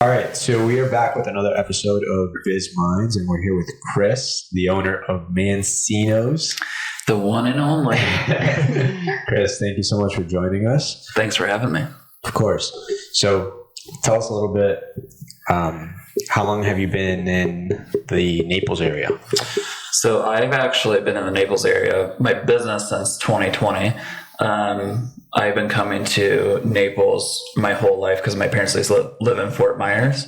All right, so we are back with another episode of Biz Mindz, and we're here with Chris, the owner of Mancinos. The one and only. Chris, thank you so much for joining us. Thanks for having me. Of course. So tell us a little bit, how long have you been in the Naples area? So I've actually been in the Naples area, my business, since 2020. I've been coming to Naples my whole life because my parents used to live in Fort Myers.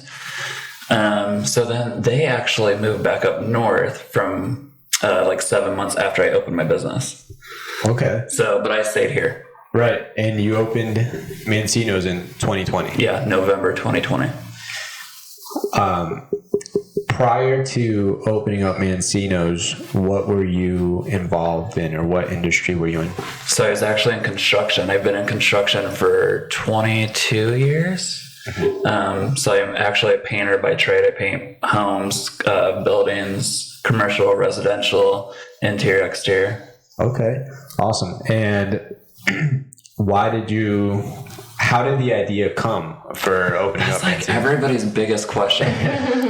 So then they actually moved back up north from like 7 months after I opened my business. Okay. But I stayed here. Right. And you opened Mancinos in 2020. Yeah, November 2020. Prior to opening up Mancinos, what were you involved in, or what industry were you in? So I was actually in construction. I've been in construction for 22 years. Mm-hmm. So I'm actually a painter by trade. I paint homes, buildings, commercial, residential, interior, exterior. Okay, awesome. And how did the idea come for opening up? That's like everybody's biggest question.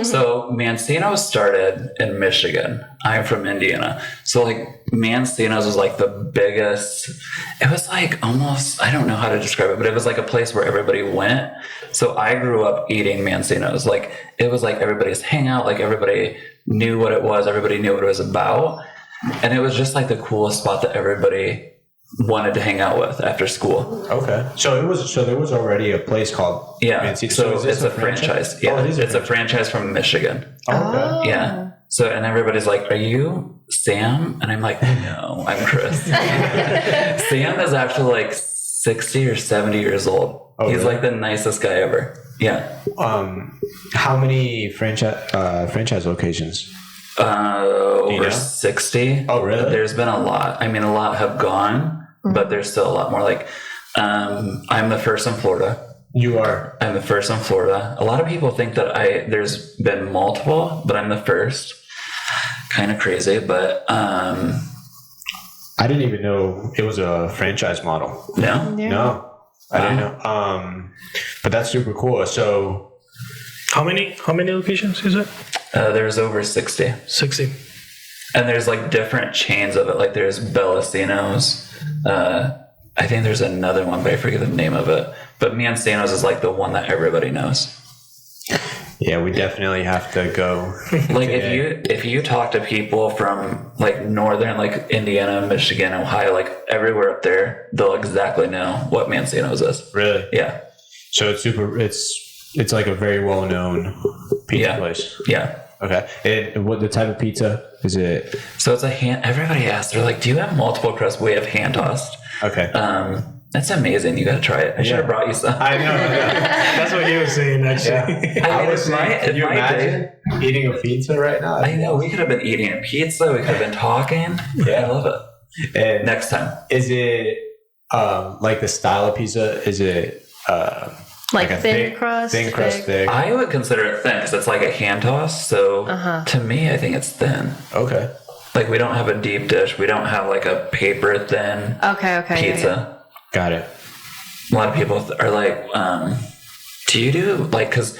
So Mancinos started in Michigan. I'm from Indiana. So like Mancinos was like the biggest, it was like almost, I don't know how to describe it, but it was like a place where everybody went. So I grew up eating Mancinos. Like it was like everybody's hangout, like everybody knew what it was. Everybody knew what it was about. And it was just like the coolest spot that everybody wanted to hang out with after school. Okay. So there was already a place called Mancinos. So it's a franchise. Yeah. It's a franchise from Michigan. Oh, okay. Yeah. So, and everybody's like, "Are you Sam?" And I'm like, "No, I'm Chris." Sam is actually like 60 or 70 years old. Oh, he's like the nicest guy ever. Yeah. How many franchise locations? Over 60. Oh, really? There's been a lot. I mean, a lot have gone, but there's still a lot more. Like, I'm the first in Florida. You are? I'm the first in Florida. A lot of people think that there's been multiple, but I'm the first. Kind of crazy, but I didn't even know it was a franchise model. No? Yeah. No, I didn't know. But that's super cool. So how many locations is it? There's over 60. 60. And there's like different chains of it. Like there's Bellicinos. I think there's another one, but I forget the name of it. But Mancinos is like the one that everybody knows. Yeah, we definitely have to go. Like if you talk to people from like northern, like Indiana, Michigan, Ohio, like everywhere up there, they'll exactly know what Mancinos is. Really? Yeah. So it's like a very well known pizza place. Yeah. Okay. And what the type of pizza is it? So it's everybody asks, they're like, "Do you have multiple crusts?" We have hand tossed. Okay. That's amazing. You got to try it. I should have brought you some. I know. That's what he was saying, actually. Yeah. Can you imagine eating a pizza right now? I know. We could have been eating a pizza. We could have been talking. Yeah. I love it. And next time. Is it like the style of pizza? Is it like a thin crust? Thin crust, thick? I would consider it thin because it's like a hand toss. So to me, I think it's thin. Okay. Like we don't have a deep dish. We don't have like a paper thin pizza. Yeah. Got it. A lot of people are like, do you do like, because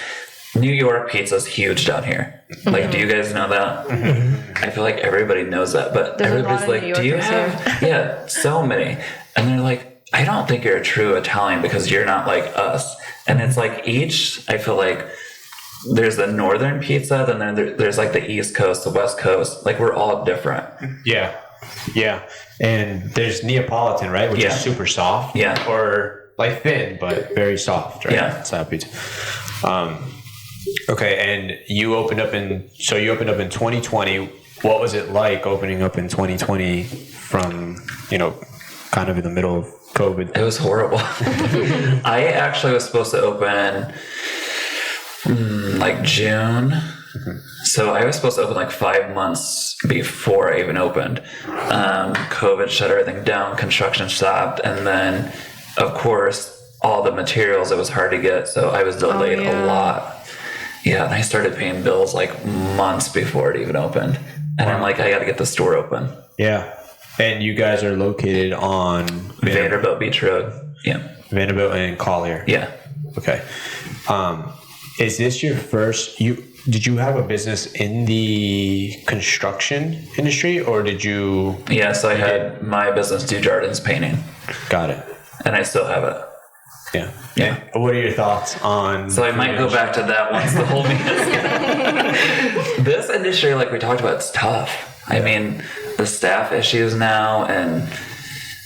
New York pizza is huge down here. Like, do you guys know that? Mm-hmm. I feel like everybody knows that, but there's everybody's like, do you have, yeah, so many. And they're like, I don't think you're a true Italian because you're not like us. And it's like I feel like there's the northern pizza, then there's like the East Coast, the West Coast. Like we're all different. Yeah. Yeah. And there's Neapolitan, right? Which is super soft. Yeah. Or like thin, but very soft, right? Yeah. Style pizza. Okay. And you opened up in 2020. What was it like opening up in 2020 from, kind of in the middle of COVID? It was horrible. I actually was supposed to open like June. Mm-hmm. So I was supposed to open like 5 months before I even opened. COVID shut everything down, construction stopped, and then of course all the materials, it was hard to get, so I was delayed a lot. Yeah, and I started paying bills like months before it even opened. And I'm like, I got to get the store open. Yeah. And you guys are located on Vanderbilt Beach Road. Yeah. Vanderbilt and Collier. Yeah. Okay. Is this your first? Did you have a business in the construction industry, or did you? Yeah, so I had my business, Dujardin's Painting. Got it. And I still have it. Yeah. Yeah. What are your thoughts on? So I might go back to that once the whole meeting is This industry, like we talked about, it's tough. I mean, the staff issues now, and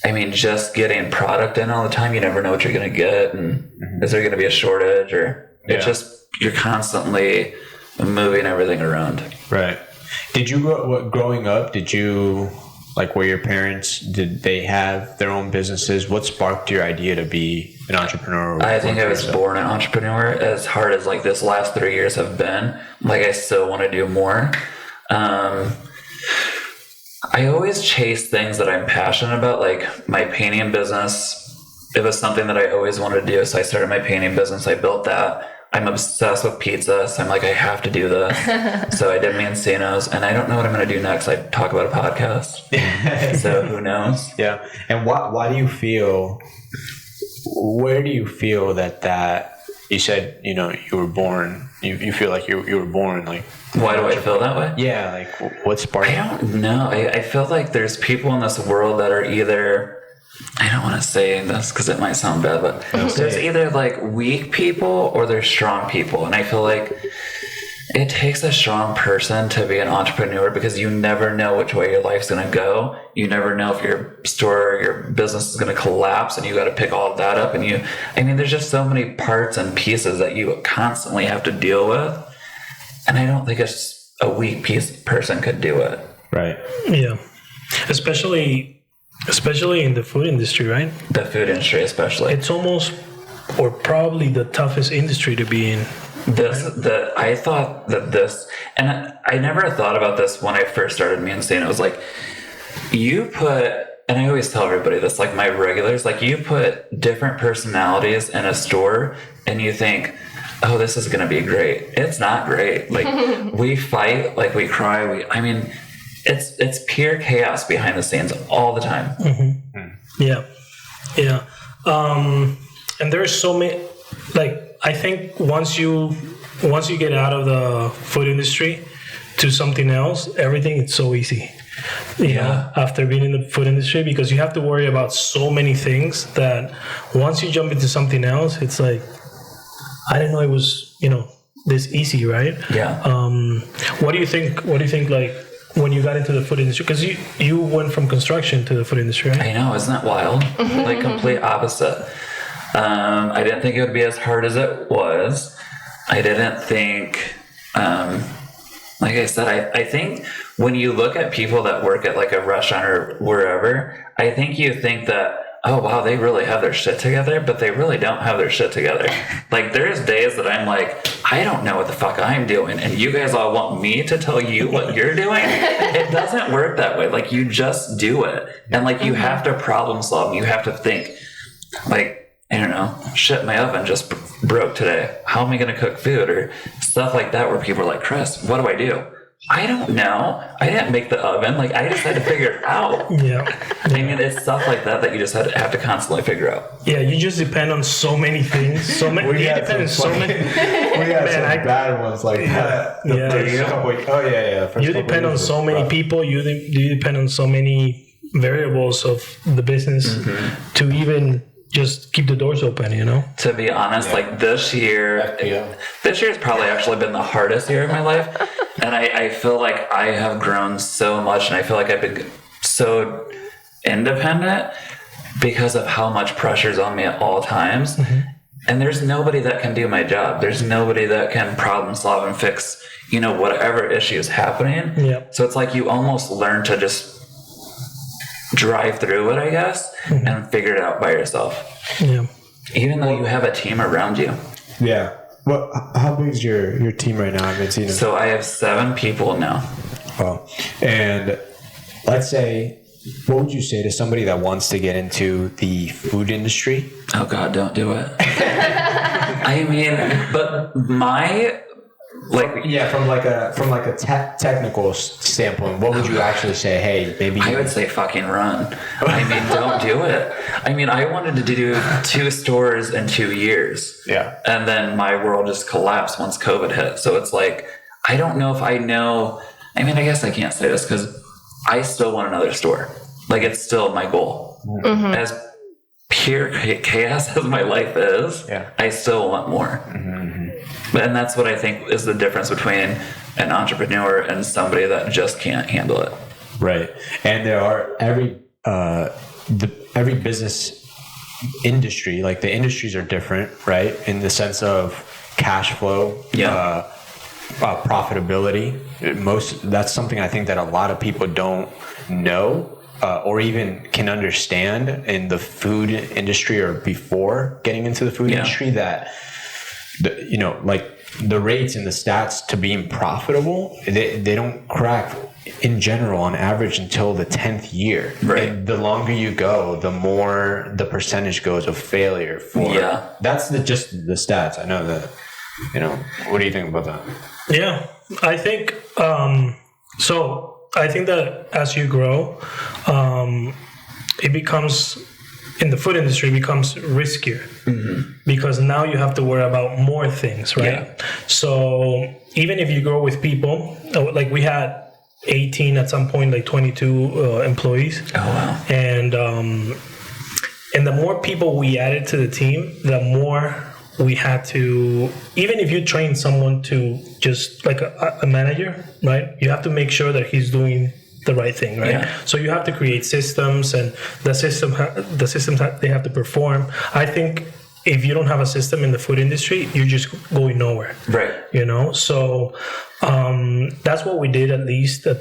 I mean, just getting product in all the time, you never know what you're going to get, and is there going to be a shortage, or it's just, you're constantly moving everything around. Right. Did you growing up, did you, like, were your parents, did they have their own businesses? What sparked your idea to be an entrepreneur? I think I was born an entrepreneur. As hard as like this last 3 years have been, like I still want to do more. I always chase things that I'm passionate about, like my painting business. It was something that I always wanted to do, so I started my painting business. I built that. I'm obsessed with pizza, so I'm like, I have to do this. So I did Mancinos, and I don't know what I'm going to do next. I talk about a podcast, so who knows? Yeah. And why do you feel? Where do you feel that you said, you know, you were born? You feel like you were born like. Why do I feel that way? Yeah, like what sparked? I don't know. I feel like there's people in this world that are either, I don't want to say this because it might sound bad, but there's either like weak people or there's strong people. And I feel like it takes a strong person to be an entrepreneur because you never know which way your life's going to go. You never know if your store or your business is going to collapse, and you got to pick all of that up. And there's just so many parts and pieces that you constantly have to deal with. And I don't think a weak person could do it. Right. Yeah. Especially in the food industry, right? The food industry, especially. It's almost, or probably the toughest industry to be in. I thought that this, and I never thought about this when I first started Mancinos. It was like, and I always tell everybody this, like my regulars, like you put different personalities in a store and you think, oh, this is going to be great. It's not great. Like we fight, like we cry. It's pure chaos behind the scenes all the time. Mm-hmm. Yeah. Yeah. And there's so many, like, I think once you get out of the food industry to something else, everything is so easy. You know, after being in the food industry, because you have to worry about so many things that once you jump into something else, it's like, I didn't know it was, this easy, right? Yeah. What do you think, like, when you got into the food industry? Because you went from construction to the food industry, right? I know, isn't that wild? Like, complete opposite. I didn't think it would be as hard as it was. I didn't think, like I said, I think when you look at people that work at, like, a restaurant or wherever, I think you think that, oh, wow, they really have their shit together, but they really don't have their shit together. Like, there's days that I'm like, I don't know what the fuck I'm doing, and you guys all want me to tell you what you're doing? It doesn't work that way. Like, you just do it. And, like, you have to problem solve. You have to think, like, I don't know, shit, my oven just broke today. How am I going to cook food? Or stuff like that where people are like, Chris, what do I do? I don't know. I didn't make the oven. Like, I just had to figure it out. Yeah. I mean, it's stuff like that you just have to constantly figure out. Yeah, you just depend on so many things. We had some bad ones like that. You depend on so many people. You depend on so many variables of the business to even just keep the doors open, To be honest, like this year has probably actually been the hardest year of my life. And I feel like I have grown so much, and I feel like I've been so independent because of how much pressure's on me at all times. Mm-hmm. And there's nobody that can do my job. There's nobody that can problem solve and fix, whatever issue is happening. Yep. So it's like you almost learn to just drive through it, I guess, and figure it out by yourself. Yeah. Even though you have a team around you. Yeah. Well, how big is your team right now? So I have 7 people now. Oh, and let's say, what would you say to somebody that wants to get into the food industry? Oh God, don't do it. I mean, but from like a technical standpoint, what would you actually say? Hey, maybe I would say fucking run. I mean, don't do it. I mean, I wanted to do 2 stores in 2 years. Yeah. And then my world just collapsed once COVID hit. So it's like, I don't know if I know. I mean, I guess I can't say this because I still want another store. Like, it's still my goal. Mm-hmm. As pure chaos as my life is, I still want more. Mm-hmm. And that's what I think is the difference between an entrepreneur and somebody that just can't handle it. Right. And there are every business industry, like the industries are different, right? In the sense of cash flow, profitability. That's something I think that a lot of people don't know. Or even can understand in the food industry or before getting into the food industry, that like the rates and the stats to being profitable, they don't crack in general on average until the 10th year. Right. And the longer you go, the more the percentage goes of failure for that's just the stats. I know that, what do you think about that? Yeah, I think so. I think that as you grow, it becomes, in the food industry, becomes riskier because now you have to worry about more things, right? Yeah. So even if you grow with people, like we had 18 at some point, like 22 employees. Oh, wow. And the more people we added to the team, the more we had to, even if you train someone to just like a manager, right? You have to make sure that he's doing the right thing, right? Yeah. So you have to create systems, and the systems they have to perform. I think if you don't have a system in the food industry, you're just going nowhere, right? So that's what we did, at least at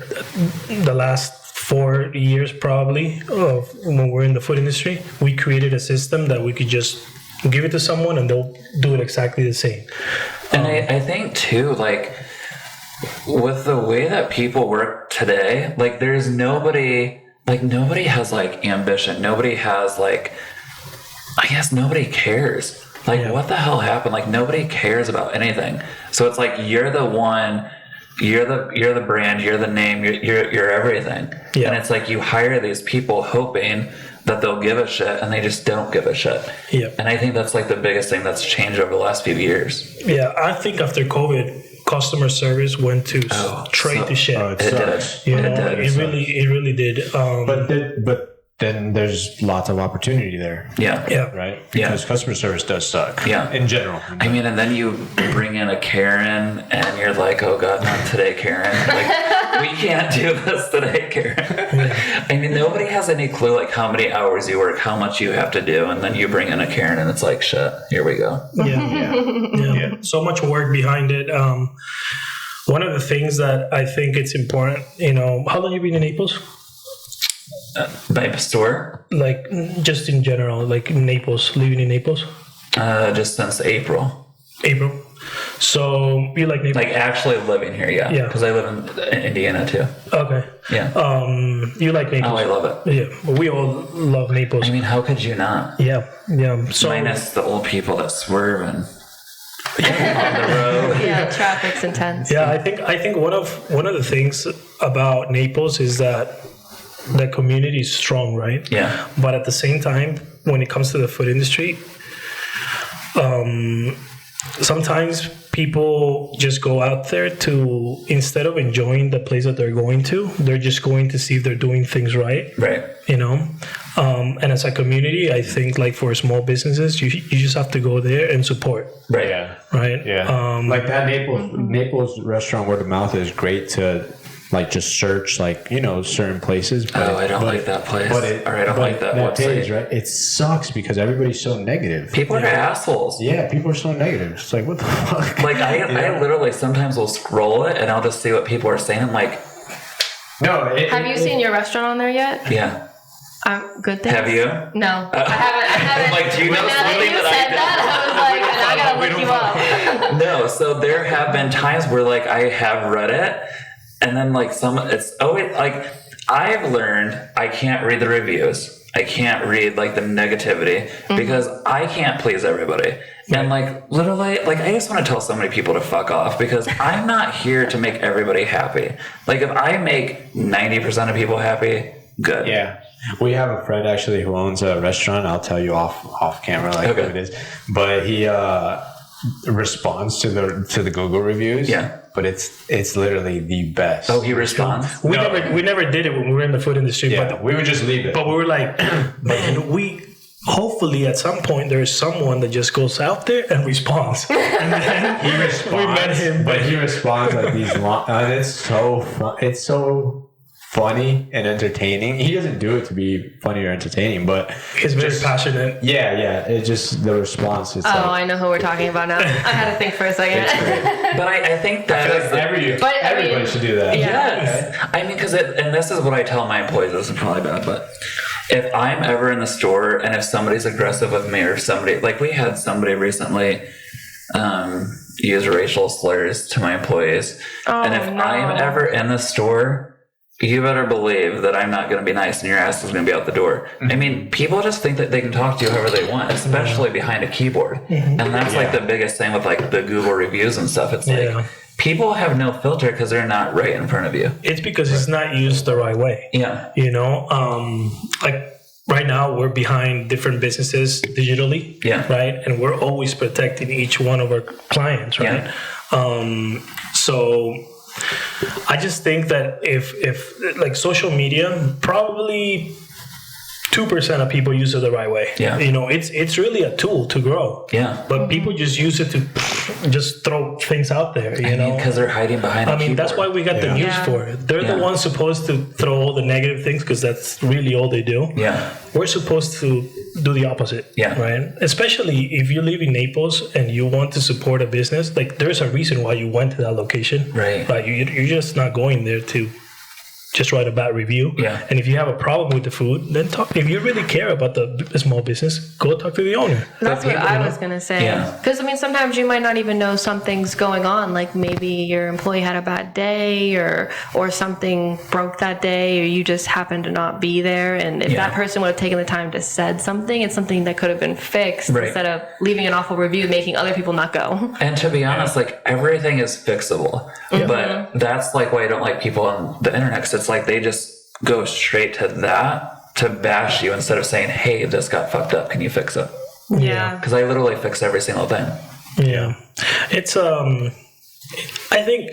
the last 4 years, probably, of when we're in the food industry. We created a system that we could just give it to someone and they'll do it exactly the same. And I think too, like with the way that people work today, like there's nobody has like ambition. Nobody has like, I guess nobody cares. Like what the hell happened? Like nobody cares about anything. So it's like, you're the one, you're the brand, you're the name, you're everything. Yeah. And it's like you hire these people hoping that they'll give a shit, and they just don't give a shit. Yeah. And I think that's like the biggest thing that's changed over the last few years. Yeah, I think after COVID, customer service went to straight to shit. It did. It really did. But then there's lots of opportunity there. Yeah. Yeah. Right? Because customer service does suck. Yeah. In general. I mean, and then you bring in a Karen and you're like, oh God, not today, Karen. Like, we can't do this today, Karen. Yeah. I mean, nobody has any clue like how many hours you work, how much you have to do. And then you bring in a Karen and it's like, shit, here we go. Yeah. So much work behind it. One of the things that I think it's important, how long have you been in Naples? By store? Like, just in general, like Naples, living in Naples? Just since April. So, you like Naples? Like, actually living here, yeah. Because I live in Indiana, too. Okay. Yeah. You like Naples? Oh, I love it. Yeah. We all love Naples. I mean, how could you not? Yeah. So, minus the old people that swerve and on the road. Yeah, traffic's intense. Yeah, I think one of the things about Naples is that the community is strong, right? Yeah. But at the same time, when it comes to the food industry, sometimes people just go out there to, instead of enjoying the place that they're going to, they're just going to see if they're doing things right. Right. And as a community, I think like for small businesses, you just have to go there and support. Right. Yeah. Right. Yeah. Like that Naples restaurant word of mouth is great to like just search like, certain places. But I don't like that place. I don't like that website. Page, right? It sucks because everybody's so negative. People are assholes. Yeah, people are so negative. It's like, what the fuck? Like I literally sometimes will scroll it and I'll just see what people are saying. I'm like, no. Have you seen your restaurant on there yet? Yeah. Good things. Have you? No, I haven't. Like, do you know something that I was like, I gotta look you up. No, so there have been times where like I have read it, and then like I've learned I can't read the reviews. I can't read like the negativity because I can't please everybody. And like literally, like I just want to tell so many people to fuck off because I'm not here to make everybody happy. Like if I make 90% of people happy, good. Yeah. We have a friend actually who owns a restaurant. I'll tell you off camera who it is. But he responds to the Google reviews. Yeah. But it's literally the best. Oh, he responds? We never did it when we were in the food industry. Yeah, but we would just leave it. But we were like, man, hopefully at some point there's someone that just goes out there and responds. And then he responds. We met him. But he responds like these long, and it's so fun. It's so funny and entertaining. He doesn't do it to be funny or entertaining, but he's very passionate. Yeah. It's just the response. It's I know who we're talking about now. I had to think for a second. But I think that everybody should do that. Yes. Okay. I mean, and this is what I tell my employees. This is probably bad, but if I'm ever in the store and if somebody's aggressive with me or somebody, like we had somebody recently use racial slurs to my employees. And if I'm ever in the store, you better believe that I'm not going to be nice and your ass is going to be out the door. I mean, people just think that they can talk to you however they want, especially behind a keyboard. And that's like the biggest thing with like the Google reviews and stuff. It's like people have no filter because they're not right in front of you. It's because it's not used the right way. Yeah. You know, like right now we're behind different businesses digitally. Yeah. Right. And we're always protecting each one of our clients. Right. Yeah. So I just think that if like social media, probably 2% of people use it the right way. Yeah. You know, it's really a tool to grow. Yeah. But people just use it to just throw things out there, you know. Because they're hiding behind a keyboard. That's why we got the news for it. They're the ones supposed to throw all the negative things because that's really all they do. Yeah. We're supposed to do the opposite. Yeah. Right? Especially if you live in Naples and you want to support a business, like there's a reason why you went to that location. Right. Like you're just not going there to just write a bad review. Yeah. And if you have a problem with the food, then talk. If you really care about the small business, go talk to the owner. That's what I was going to say. Because, I mean, sometimes you might not even know something's going on. Like maybe your employee had a bad day or something broke that day or you just happened to not be there. And if that person would have taken the time to said something, it's something that could have been fixed instead of leaving an awful review, making other people not go. And to be honest, like everything is fixable. But that's like why I don't like people on the internet, because it's like they just go straight to that to bash you instead of saying, hey, this got fucked up, can you fix it? Yeah. Because I literally fix every single thing. Yeah. It's I think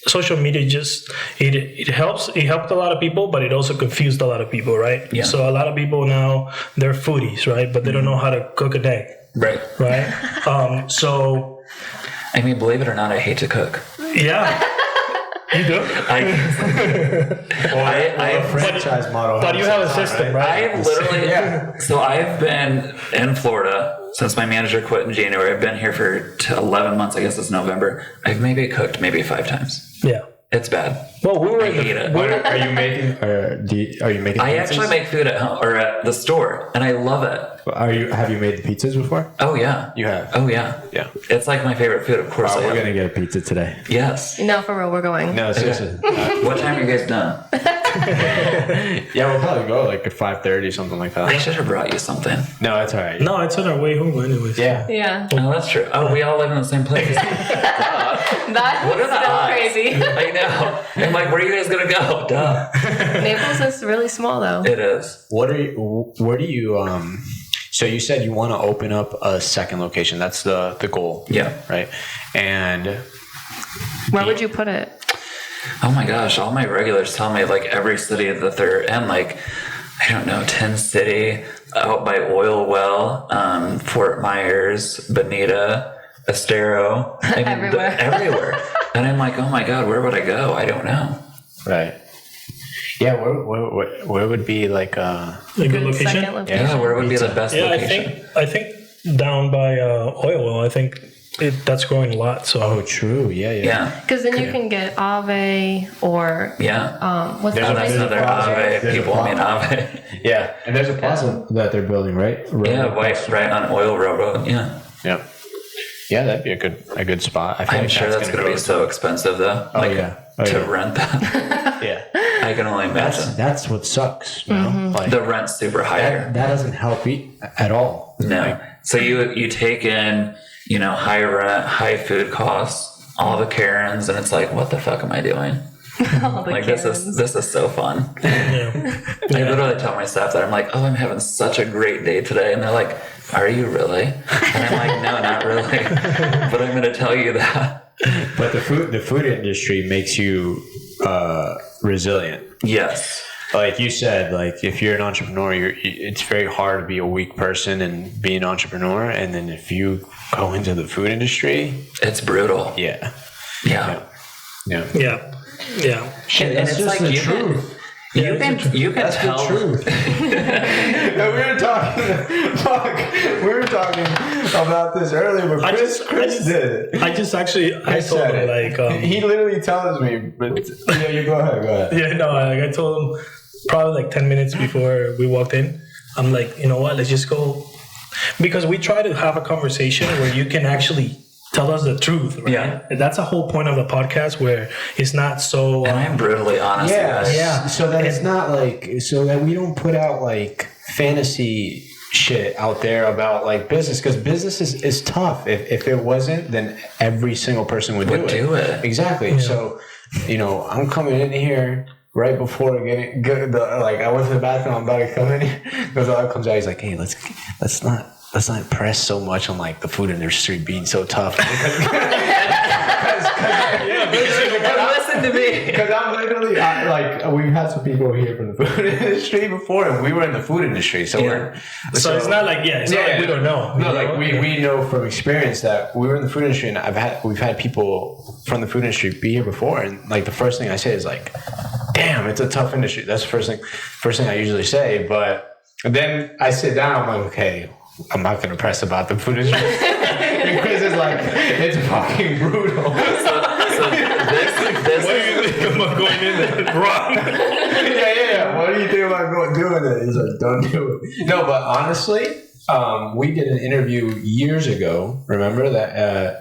social media just it helped a lot of people, but it also confused a lot of people, right? Yeah. So a lot of people now, they're foodies, right? But they don't know how to cook an egg. Right. So I mean, believe it or not, I hate to cook. Yeah. You do? I have a franchise model. But you have a system, right? I have literally, so I've been in Florida since my manager quit in January. I've been here for 11 months. I guess it's November. I've maybe cooked 5 times. Yeah. It's bad. Well, I hate it. Are you making? Are you making? I actually make food at home or at the store, and I love it. Have you made the pizzas before? Oh yeah, you have. Oh yeah, yeah. It's like my favorite food. Of course, we're gonna get a pizza today. Yes. No, for real, we're going. No, seriously. What time are you guys done? Yeah, we'll probably go like at 5:30, something like that. I should have brought you something. No, it's all right. No, it's on our way home anyways. Yeah. Yeah. Oh, that's true. Oh, we all live in the same place. That's still crazy. I know. I'm like, where are you guys gonna go? Duh. Naples is really small, though. It is. Where do you So you said you want to open up a second location. That's the goal. Yeah. Right. And where would you put it? Oh my gosh! All my regulars tell me like every city that they're in, like I don't know, 10 City, out by Oil Well, Fort Myers, Bonita, Estero, I mean, everywhere. And I'm like, oh my God, where would I go? I don't know. Right. Yeah. Where would be like a good location? Yeah. Where would be the best location? I think down by Oil Well. I think that's growing a lot. So. Oh, true. Yeah. Because then you can get Ave or what's there's another Ave. People mean Ave. Yeah, and there's a plaza that they're building, right? Right on Oil Railroad. Yeah. Yeah. Yeah, that'd be a good spot. I'm sure that's going to be so expensive though. To rent that. Yeah. I can only imagine. That's what sucks. You know? Like, the rent's super high. That doesn't help at all. No. So you take in, high rent, high food costs, all the Karens, and it's like, what the fuck am I doing? Like this is so fun. I literally tell my staff that I'm like, oh, I'm having such a great day today, and they're like, are you really? And I'm like, no, not really, but I'm going to tell you that. But the food industry makes you resilient. Yes. Like you said, like if you're an entrepreneur, it's very hard to be a weak person and be an entrepreneur. And then if you go into the food industry, it's brutal. Yeah. Yeah. Yeah. And it's just like the truth. You can tell. The truth. we were talking about this earlier, but Chris did. I told him like he literally tells me, but you go ahead. Yeah, no, I told him probably like 10 minutes before we walked in. I'm like, you know what? Let's just go, because we try to have a conversation where you can actually tell us the truth, right? Yeah. And that's the whole point of the podcast, where it's not so... and I'm brutally honest. Yeah. So that it's not like... So that we don't put out like fantasy shit out there about like business, because business is tough. If it wasn't, then every single person would do it. Exactly. Yeah. So, I'm coming in here right before I went to the bathroom, I'm about to come in here. Gonzalo comes out, he's like, hey, let's not press so much on like the food industry being so tough. Listen to me. Because I'm literally we've had some people here from the food industry before, and we were in the food industry, so so it's not like not like we don't know. No, like we know from experience that we were in the food industry, and we've had people from the food industry be here before, and like the first thing I say is like, damn, it's a tough industry. That's the first thing I usually say, but then I sit down, I'm like, okay, I'm not going to press about the food industry. And Chris is like, it's fucking brutal. So this what do you think about going in there? Wrong. Yeah. What do you think about doing it? He's like, don't do it. No, but honestly, we did an interview years ago. Remember that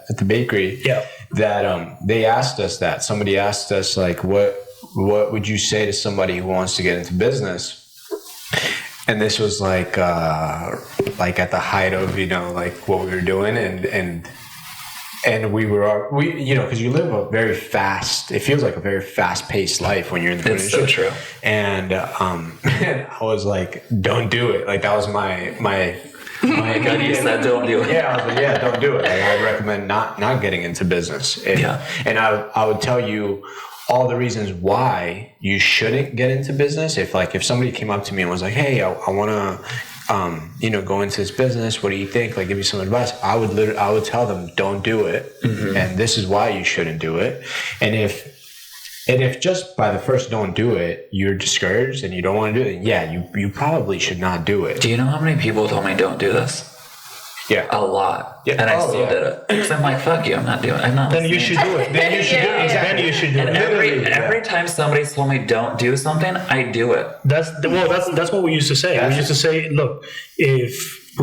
at the bakery? Yeah. That they asked us that. Somebody asked us like, what would you say to somebody who wants to get into business? And this was like at the height of like what we were doing, and we because you live a very fast. It feels like a very fast-paced life when you're in the food industry. It's so true. And I was like, don't do it. Like that was my God, you said don't do it. Yeah, I was like, don't do it. Like, I recommend not getting into business. And I would tell you all the reasons why you shouldn't get into business. If somebody came up to me and was like, hey, I want to go into this business, what do you think? Like, give me some advice. I would tell them, don't do it. Mm-hmm. And this is why you shouldn't do it. And if just by the first don't do it, you're discouraged and you don't want to do it, you probably should not do it. Do you know how many people told me don't do this? Yeah. A lot. Yeah. And I still did it. Because I'm like, fuck you, I'm not doing it. Then you should do it. Then you should do it. Exactly. Then you should do it. Every time somebody's told me don't do something, I do it. That's what we used to say. We used to say, look, if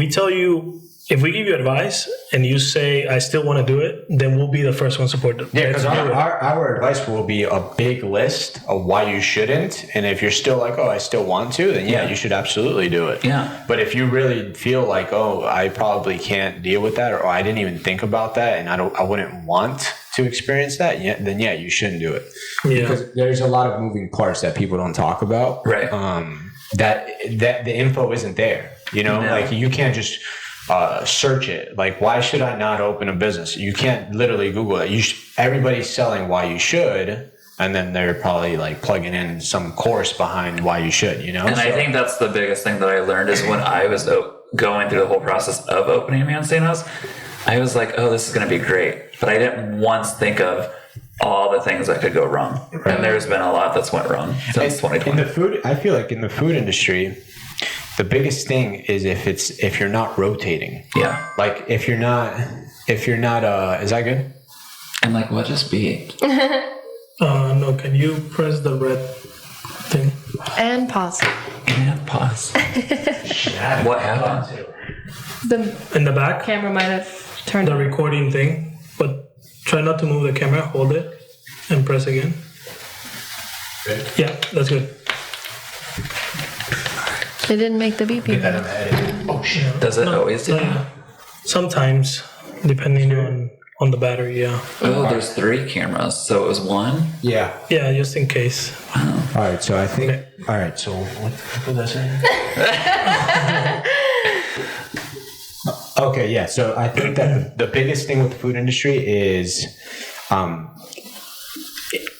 we give you advice and you say I still want to do it, then we'll be the first one to support them. Yeah, because our advice will be a big list of why you shouldn't, and if you're still like, oh, I still want to, then you should absolutely do it. Yeah. But if you really feel like, oh, I probably can't deal with that, or I didn't even think about that, and I wouldn't want to experience that, then you shouldn't do it. Yeah. Because there's a lot of moving parts that people don't talk about. Right. That the info isn't there. Like you can't just search it. Like, why should I not open a business? You can't literally Google it. Everybody's selling why you should, and then they're probably like plugging in some course behind why you should, And I think that's the biggest thing that I learned is when I was going through the whole process of opening Mancinos, I was like, oh, this is going to be great. But I didn't once think of all the things that could go wrong. Right. And there's been a lot that's went wrong since 2020. I feel like in the food industry, the biggest thing is if you're not rotating. Yeah. Like if you're not is that good? And like, what just be? No, can you press the red thing? And pause. What happened? In the back? Camera might have turned the recording thing, but try not to move the camera, hold it and press again. Good. Yeah, that's good. It didn't make the beep. Get that in the edit. Oh shit. Does it always do that? Sometimes, depending on the battery, yeah. Oh, there's 3 cameras, so it was 1? Yeah. Yeah, just in case. All right, so I think. All right, so what was I saying? Okay, yeah. So I think that the biggest thing with the food industry is,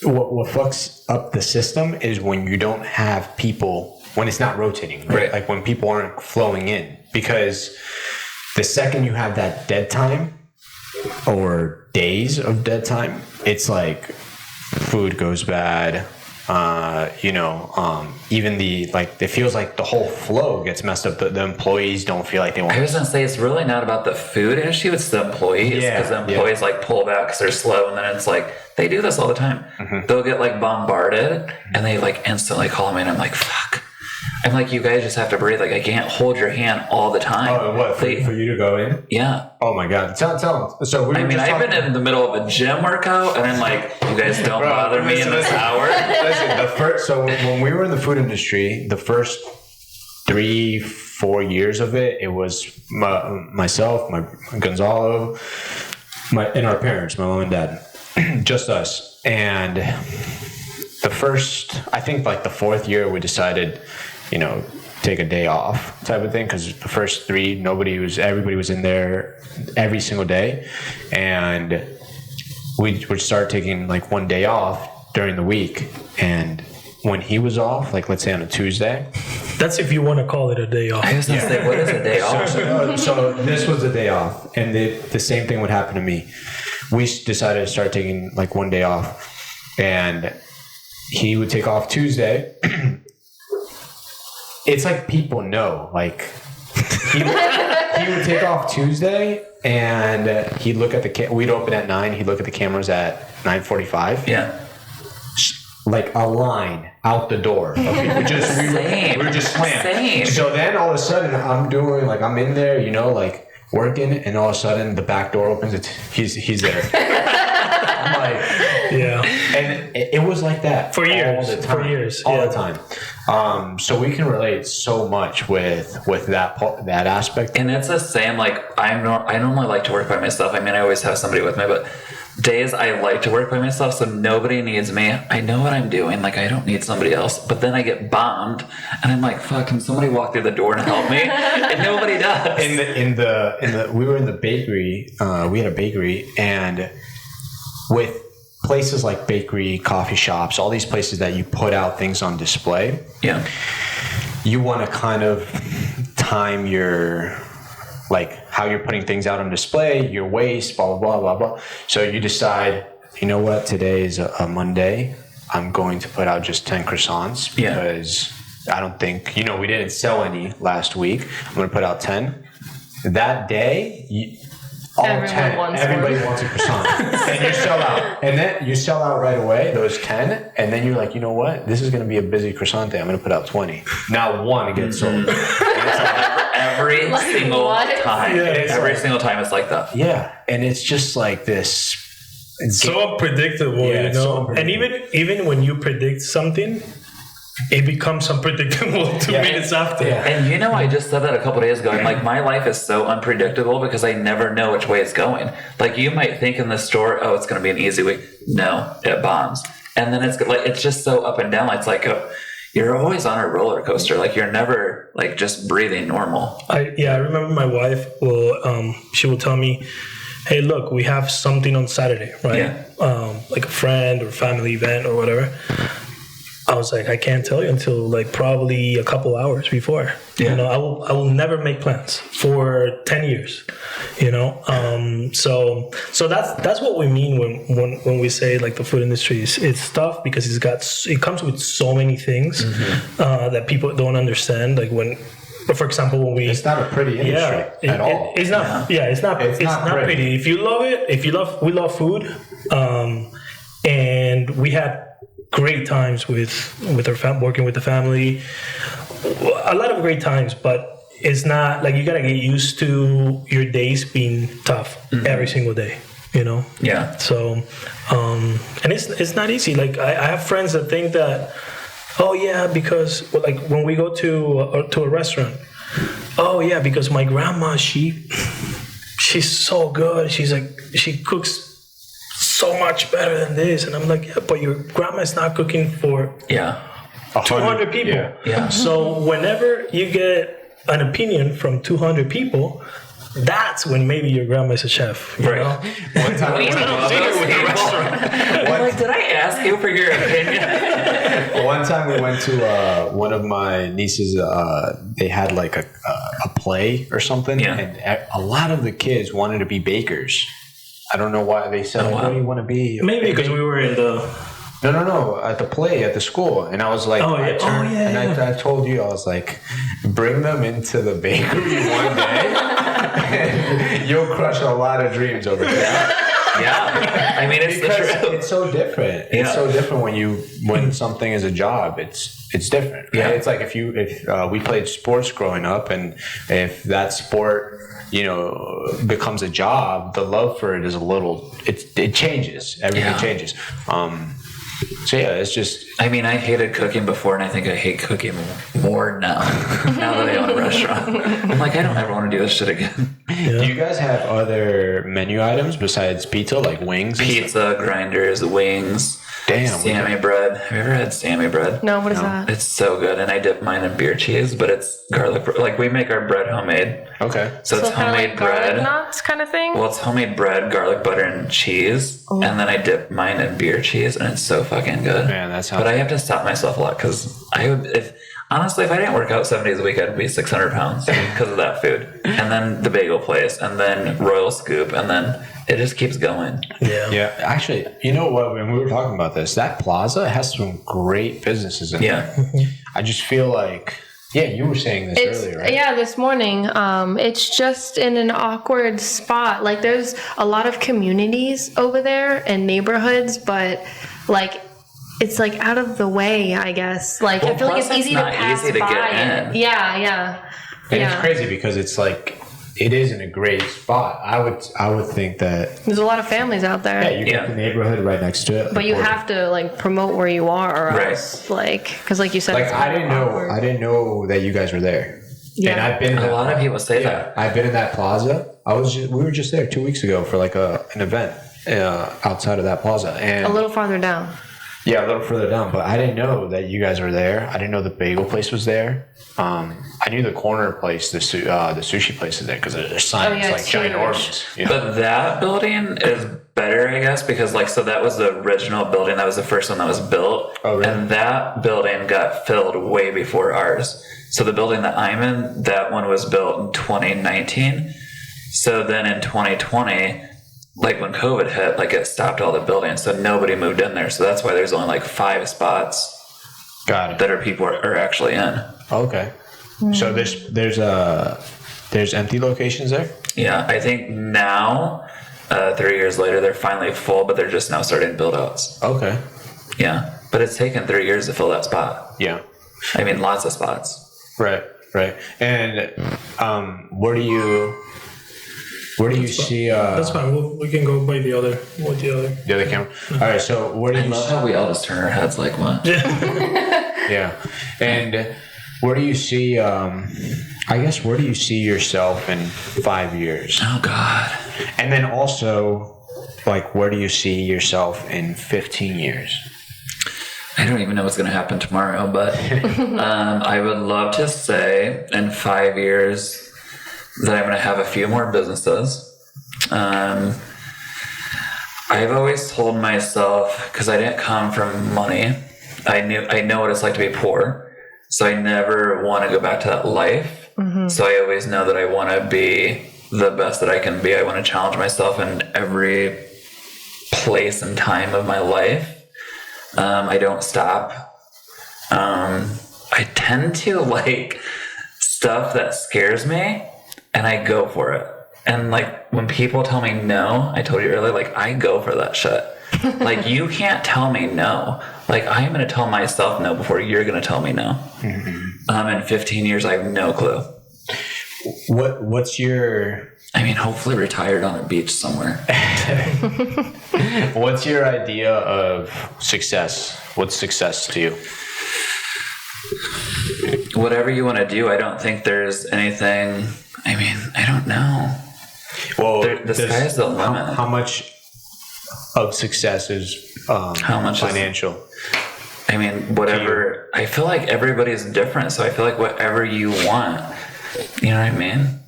what fucks up the system is when you don't have people, when it's not rotating, right? Like when people aren't flowing in, because the second you have that dead time or days of dead time, it's like food goes bad. Even it feels like the whole flow gets messed up. The employees don't feel like they want. I was gonna say it's really not about the food issue; it's the employees, because the employees pull back because they're slow, and then it's like they do this all the time. Mm-hmm. They'll get bombarded, and they instantly call me, and I'm like, "Fuck." I'm like, you guys just have to breathe. I can't hold your hand all the time. Oh, what? For you to go in? Yeah. Oh my God. Tell them. So I've been in the middle of a gym workout, and I'm like, you guys don't bother me in the shower. Listen, when we were in the food industry, the first 3-4 years of it, it was myself, my Gonzalo, and our parents, my mom and dad, just us. And the first, I think the 4th year, we decided, take a day off type of thing, because the first 3, everybody was in there every single day, and we would start taking one day off during the week. And when he was off, let's say on a Tuesday, that's if you want to call it a day off. I was gonna say, what is a day off? So this was a day off, and the same thing would happen to me. We decided to start taking one day off, and he would take off Tuesday. It's people know, he would take off Tuesday, and he'd look at we'd open at 9, he'd look at the cameras at 9:45. Yeah. A line out the door. Okay, we were just slammed. Same. So then all of a sudden I'm doing I'm in there, working, and all of a sudden the back door opens. He's there. I'm like, yeah. And it was like that for years. All the time. For years, all the time. So we can relate so much with that aspect. And it's the same. I normally like to work by myself. I always have somebody with me, but days I like to work by myself, so nobody needs me. I know what I'm doing. I don't need somebody else. But then I get bombed, and I'm like, "Fuck! Can somebody walk through the door and help me?" And nobody does. We were in the bakery. We had a bakery, and with places like bakery, coffee shops, all these places that you put out things on display. Yeah. You want to kind of time your how you're putting things out on display, your waste, blah, blah, blah, blah, blah. So you decide, you know what, today is a Monday. I'm going to put out just 10 croissants because I don't think, we didn't sell any last week. I'm going to put out 10. That day, everybody wants a croissant. And you sell out. And then you sell out right away, those 10. And then you're like, you know what? This is going to be a busy croissant day. I'm going to put out 20. Now one gets sold. Every single time. Every single time it's like that. Yeah. And it's just this. It's so unpredictable, So unpredictable. And even when you predict something, it becomes unpredictable 2 minutes after. Yeah. And I just said that a couple of days ago. I'm like, my life is so unpredictable because I never know which way it's going. You might think in the store, oh, it's going to be an easy week. No, it bombs. And then it's just so up and down. It's you're always on a roller coaster. You're never just breathing normal. I remember my wife she will tell me, hey, look, we have something on Saturday, right? Yeah. A friend or family event or whatever. I was like, I can't tell you until probably a couple hours before. Yeah. I will never make plans for 10 years. So that's what we mean when we say the food industry it's tough, because it comes with so many things that people don't understand. For example, it's not a pretty industry at all. It's not. Yeah, it's not pretty. If you love it, we love food, and we had great times with our working with the family, a lot of great times, but it's not you gotta get used to your days being tough every single day, Yeah. So and it's not easy. I have friends that think that, oh yeah, because when we go to a restaurant, oh yeah, because my grandma she she's so good. She's like, she cooks so much better than this. And I'm like, yeah, but your grandma's not cooking for 200 people. Yeah. So whenever you get an opinion from 200 people, that's when maybe your grandma's a chef. You know? One time, did I ask you for your opinion? One time we went to one of my nieces. They had like a play or something, and a lot of the kids wanted to be bakers. I don't know why they said, "What do you want to be?" Maybe because we were in the. No, at the play at the school, and I was like, I told you, I was like, bring them into the bakery one day, and you'll crush a lot of dreams over there. Yeah, I mean, It's so different. It's so different when something is a job. It's different. Right? Yeah, it's like if we played sports growing up, and if that sport becomes a job, the love for it is it changes. Everything changes. So yeah, it's just. I mean, I hated cooking before, and I think I hate cooking more now. Now that I own a restaurant, I'm like, I don't ever want to do this shit again. Yeah. Do you guys have other menu items besides pizza, like wings? Pizza, grinders, wings. Damn. Sammy bread. Have you ever had Sammy bread? No, what is that? It's so good, and I dip mine in beer cheese, but it's garlic. Like we make our bread homemade. Okay. So it's homemade like bread. Garlic knots kind of thing? Well, it's homemade bread, garlic butter, and cheese, and then I dip mine in beer cheese, and it's so fucking good. Man, that's how. But I have to stop myself a lot because honestly, if I didn't work out 7 days a week, I'd be 600 pounds because of that food. And then the bagel place, and then Royal Scoop, and then it just keeps going. Yeah. Actually, you know what? When we were talking about this, that plaza has some great businesses in there. I just feel like, you were saying this earlier, right? Yeah, this morning. It's just in an awkward spot. Like, there's a lot of communities over there and neighborhoods, but like, it's like out of the way, I guess. Like, I feel like it's easy to pass by. Get in. Yeah. And it's crazy because it's like, it is in a great spot. I would think that there's a lot of families out there. Yeah, you get the neighborhood right next to it. But you have to like promote where you are, or else, like, because like you said, like I didn't know that you guys were there. Yeah. And I've been. A lot of people say that. I've been in that plaza. We were just there 2 weeks ago for like an event outside of that plaza, and a little farther down. Yeah, a little further down, but I didn't know that you guys were there. I didn't know the bagel place was there. I knew the corner place, the sushi place is there because there's signs like ginormous. But that building is better, I guess, because so that was the original building. That was the first one that was built. Oh, really? And that building got filled way before ours. So the building that I'm in, that one was built in 2019. So then in 2020, when COVID hit, it stopped all the buildings, so nobody moved in there. So that's why there's only 5 spots. Got it. That people are actually in. Okay. So there's empty locations there? Yeah, I think now, 3 years later, they're finally full, but they're just now starting build outs. Okay. Yeah, but it's taken 3 years to fill that spot. Yeah. I mean, lots of spots. Right. And where do you see? That's fine. We can go by the other camera. All right. So where do you? I love how we all just turn our heads like what? Yeah. And where do you see? I guess where do you see yourself in 5 years? Oh God. And then also, where do you see yourself in 15 years? I don't even know what's going to happen tomorrow, but I would love to say in 5 years that I'm going to have a few more businesses. I've always told myself, because I didn't come from money, I know what it's like to be poor, so I never want to go back to that life. Mm-hmm. So I always know that I want to be the best that I can be. I want to challenge myself in every place and time of my life. I don't stop. I tend to like stuff that scares me, and I go for it. And when people tell me no, I told you earlier, I go for that shit. You can't tell me no. I'm going to tell myself no before you're going to tell me no. Mm-hmm. In 15 years, I have no clue. What's your... hopefully retired on a beach somewhere. What's your idea of success? What's success to you? Whatever you want to do. I don't think there's anything... I don't know. Well, the sky's the limit. How much of success is how much financial? I mean, whatever. I feel like everybody's different, so I feel like whatever you want, you know what I mean?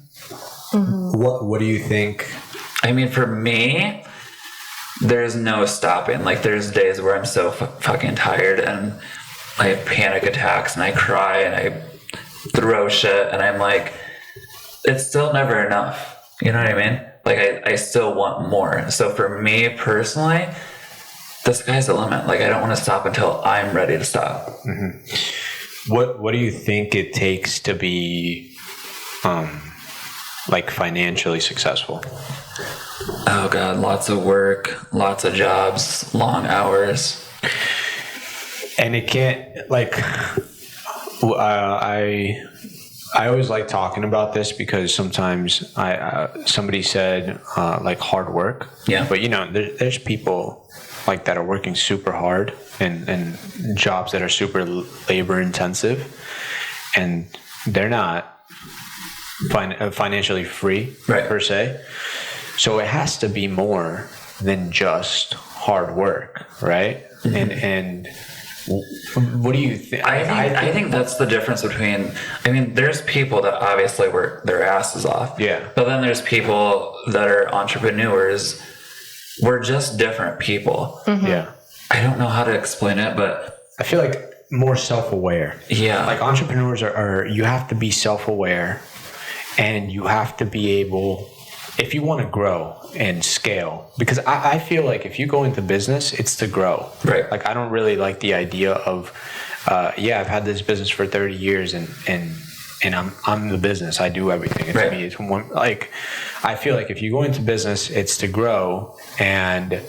Mm-hmm. What do you think? I mean, for me, there's no stopping. Like, there's days where I'm so fucking tired and I have panic attacks and I cry and I throw shit and I'm like, it's still never enough. You know what I mean? Like, I still want more. So for me personally, the sky's the limit. Like, I don't want to stop until I'm ready to stop. Mm-hmm. What do you think it takes to be like financially successful? Oh God, lots of work, lots of jobs, long hours. And it can't, like, I always like talking about this because sometimes somebody said like hard work. Yeah. But you know, there's people like that are working super hard and jobs that are super labor intensive, and they're not financially free, right, per se. So it has to be more than just hard work, right? Mm-hmm. And what do you think? I think that's the difference between, I mean, there's people that obviously work their asses off. Yeah. But then there's people that are entrepreneurs. We're just different people. Mm-hmm. Yeah. I don't know how to explain it, but I feel like more self-aware. Yeah. Like entrepreneurs are you have to be self-aware, and you have to be able, if you want to grow and scale, because I feel like if you go into business, it's to grow. Right. Like, I don't really like the idea of, I've had this business for 30 years and I'm the business. I do everything. It's right. me. It's one, like, I feel like if you go into business, it's to grow, and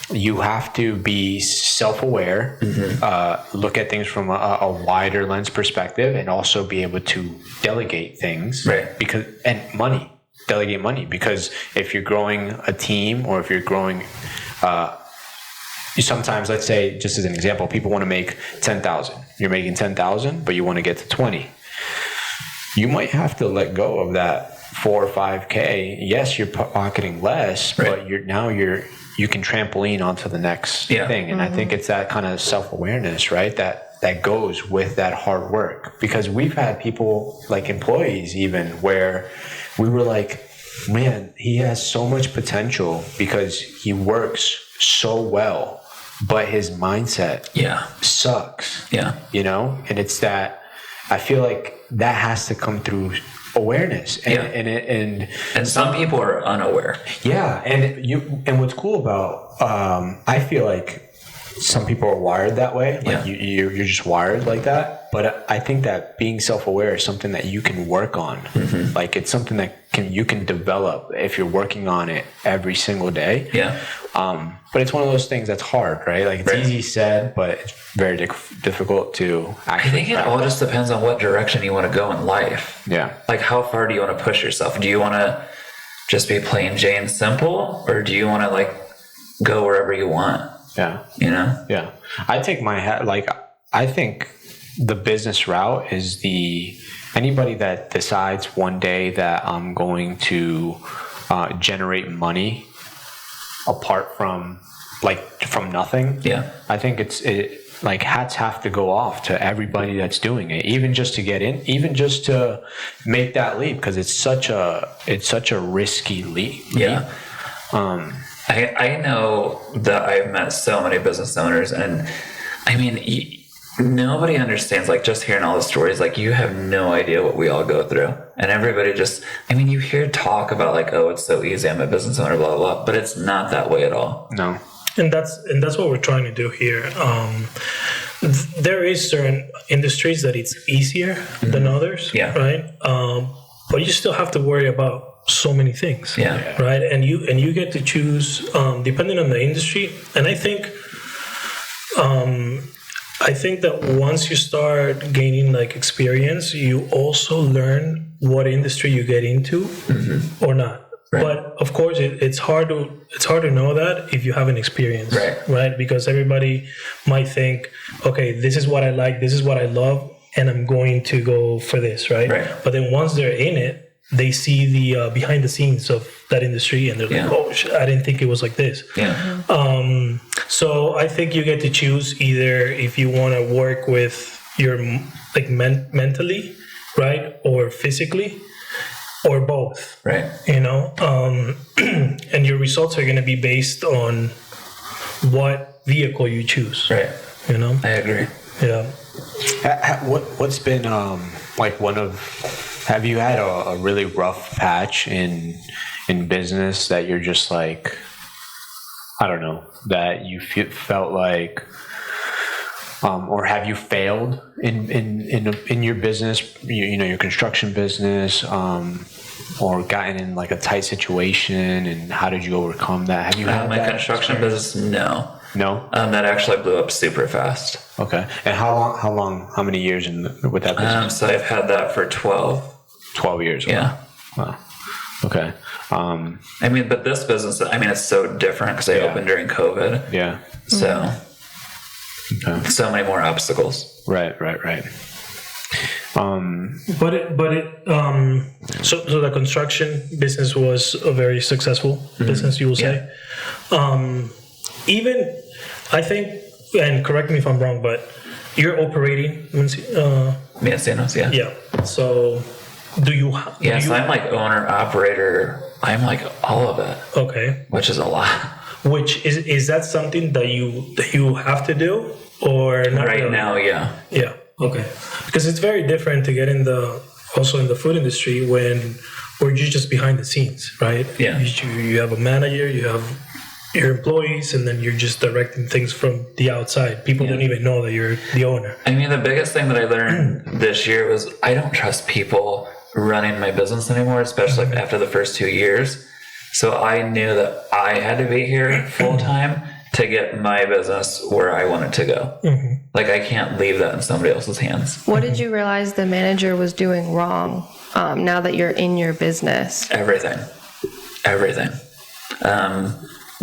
you have to be self-aware, mm-hmm. Look at things from a wider lens perspective, and also be able to delegate things. Right. Delegate money, because if you're growing a team, or if you're growing, sometimes, let's say, just as an example, people want to make 10,000. You're making 10,000, but you want to get to 20. You might have to let go of that 4 or 5K. Yes, you're pocketing less, right. But you can trampoline onto the next thing. And mm-hmm. I think it's that kind of self-awareness, right? That goes with that hard work, because we've had people, like employees even, where we were like, man, he has so much potential because he works so well, but his mindset sucks. Yeah. You know? And it's that, I feel like that has to come through awareness. And some people are unaware. Yeah. And what's cool about, I feel like some people are wired that way. Like you're just wired like that. But I think that being self-aware is something that you can work on. Mm-hmm. Like, it's something that you can develop if you're working on it every single day. Yeah. But it's one of those things that's hard, right? Like, it's easy said, but it's very difficult to actually. I think it all just depends on what direction you want to go in life. Yeah. Like, how far do you want to push yourself? Do you want to just be plain Jane simple, or do you want to, like, go wherever you want? Yeah. You know? Yeah. I take my hat, like, I think the business route is anybody that decides one day that I'm going to generate money apart from, like, from nothing. Yeah. I think like, hats have to go off to everybody that's doing it, even just to get in, even just to make that leap, because it's such a risky leap. Yeah. I know that I've met so many business owners, and I mean, nobody understands, like, just hearing all the stories, like, you have no idea what we all go through. And everybody just, I mean, you hear talk about, like, oh, it's so easy, I'm a business owner, blah, blah, blah, but it's not that way at all. No. And that's what we're trying to do here. There is certain industries that it's easier mm-hmm. than others, right? But you still have to worry about so many things, right? And you get to choose depending on the industry. And I think that once you start gaining, like, experience, you also learn what industry you get into mm-hmm. or not. Right. But of course, it's hard to know that if you haven't experienced, right? Because everybody might think, okay, this is what I like, this is what I love, and I'm going to go for this, right? But then once they're in it, they see the behind the scenes of that industry, and they're like, oh shit, I didn't think it was like this. So I think you get to choose either if you want to work with your like mentally, right, or physically, or both, right? You know, and your results are going to be based on what vehicle you choose, right? You know, I agree. Yeah. What's been like have you had a really rough patch in business that you're just like, I don't know, that you felt like, or have you failed in your business, you know, your construction business, or gotten in like a tight situation, and how did you overcome that? Have you had my construction business? No. That actually blew up super fast. Okay. And how many years with that business? So I've had that for 12 years. Yeah. Wow. Okay. I mean, but this business, I mean, it's so different because I opened during COVID. Yeah. So, so many more obstacles. Right. So the construction business was a very successul business, you will say. Even, I think, and correct me if I'm wrong, but you're operating Mancinos, yeah. Yeah. So do you? So I'm like owner, operator. I'm like all of it. Okay. Which is a lot. Which is that something that you have to do, or not right really? now? Yeah. Yeah. Okay. Because it's very different to get in the food industry when you're just behind the scenes, right? Yeah. You have a manager, you have your employees, and then you're just directing things from the outside. People don't even know that you're the owner. I mean, the biggest thing that I learned this year was I don't trust people running my business anymore, especially after the first 2 years. So I knew that I had to be here full time to get my business where I want it to go. Like, I can't leave that in somebody else's hands. What did you realize the manager was doing wrong now that you're in your business? Everything.